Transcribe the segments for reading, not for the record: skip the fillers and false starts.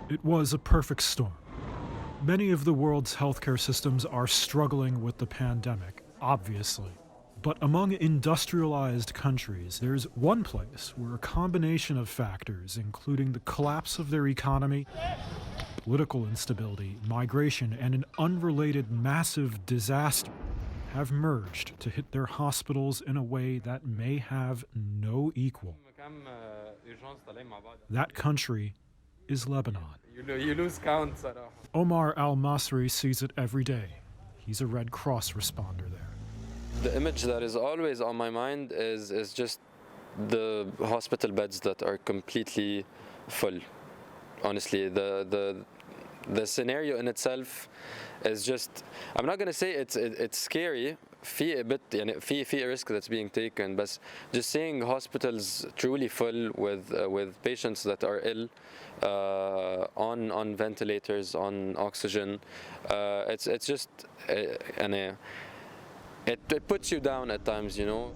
It was a perfect storm. Many of the world's healthcare systems are struggling with the pandemic, obviously. But among industrialized countries, there's one place where a combination of factors, including the collapse of their economy, political instability, migration, and an unrelated massive disaster, have merged to hit their hospitals in a way that may have no equal. That country is Lebanon. You lose count. Omar Al-Masri sees it every day. He's a Red Cross responder there. The image that is always on my mind is just the hospital beds that are completely full. Honestly, the scenario in itself is just, I'm not going to say it's scary. في bit يعني في risk that's being taken, but just seeing hospitals truly full with patients that are ill, on ventilators, on oxygen, it's just it puts you down at times, you know.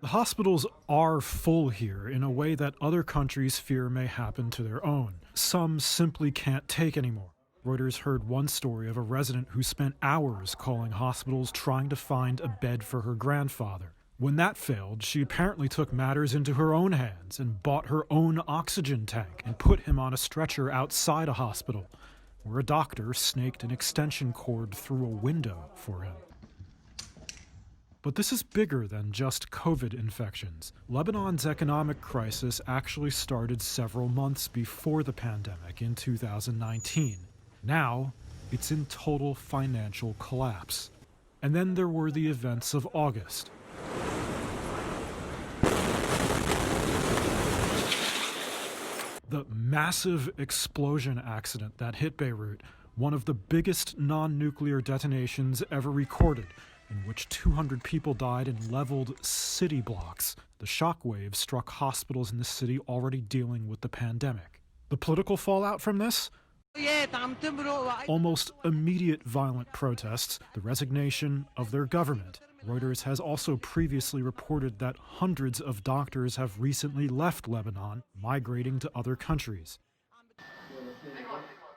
The hospitals are full here in a way that other countries fear may happen to their own. Some simply can't take anymore. Reuters heard one story of a resident who spent hours calling hospitals trying to find a bed for her grandfather. When that failed, she apparently took matters into her own hands and bought her own oxygen tank and put him on a stretcher outside a hospital, where a doctor snaked an extension cord through a window for him. But this is bigger than just COVID infections. Lebanon's economic crisis actually started several months before the pandemic in 2019. Now, it's in total financial collapse. And then there were the events of August. The massive explosion accident that hit Beirut, one of the biggest non-nuclear detonations ever recorded, in which 200 people died and leveled city blocks. The shockwaves struck hospitals in the city already dealing with the pandemic. The political fallout from this? Almost immediate violent protests, the resignation of their government. Reuters has also previously reported that hundreds of doctors have recently left Lebanon, migrating to other countries.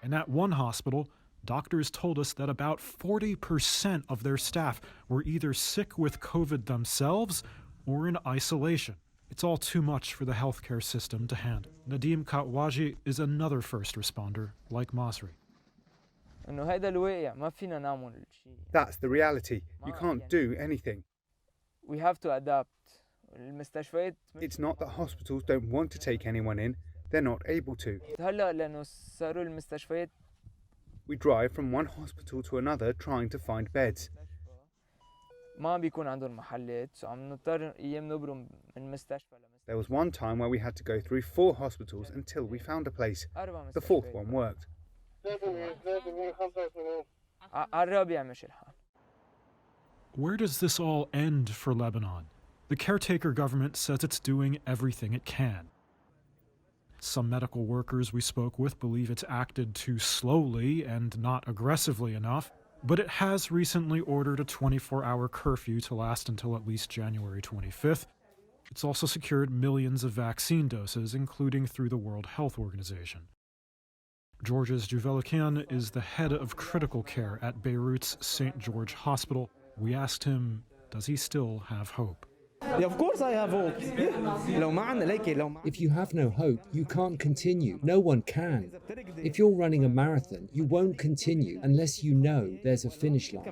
And at one hospital, doctors told us that about 40% of their staff were either sick with COVID themselves or in isolation. It's all too much for the healthcare system to handle. Nadim Katwaji is another first responder, like Masri. That's the reality. You can't do anything. We have to adapt. It's not that hospitals don't want to take anyone in, they're not able to. We drive from one hospital to another trying to find beds. ما بيكون عندهم محلات فعم نضطر ايام نبرم من مستشفى لمستشفى. There was one time where we had to go through 4 hospitals until we found a place. The 4th one worked. الرابع مشي الحال. Where does this all end for Lebanon? The caretaker government says it's doing everything it can. Some medical workers we spoke with believe it's acted too slowly and not aggressively enough, but it has recently ordered a 24-hour curfew to last until at least January 25th. It's also secured millions of vaccine doses, including through the World Health Organization. Georges Juvelikian is the head of critical care at Beirut's St. George Hospital. We asked him, does he still have hope? Yeah, of course I have hope. If you have no hope, you can't continue. No one can. If you're running a marathon, you won't continue unless you know there's a finish line.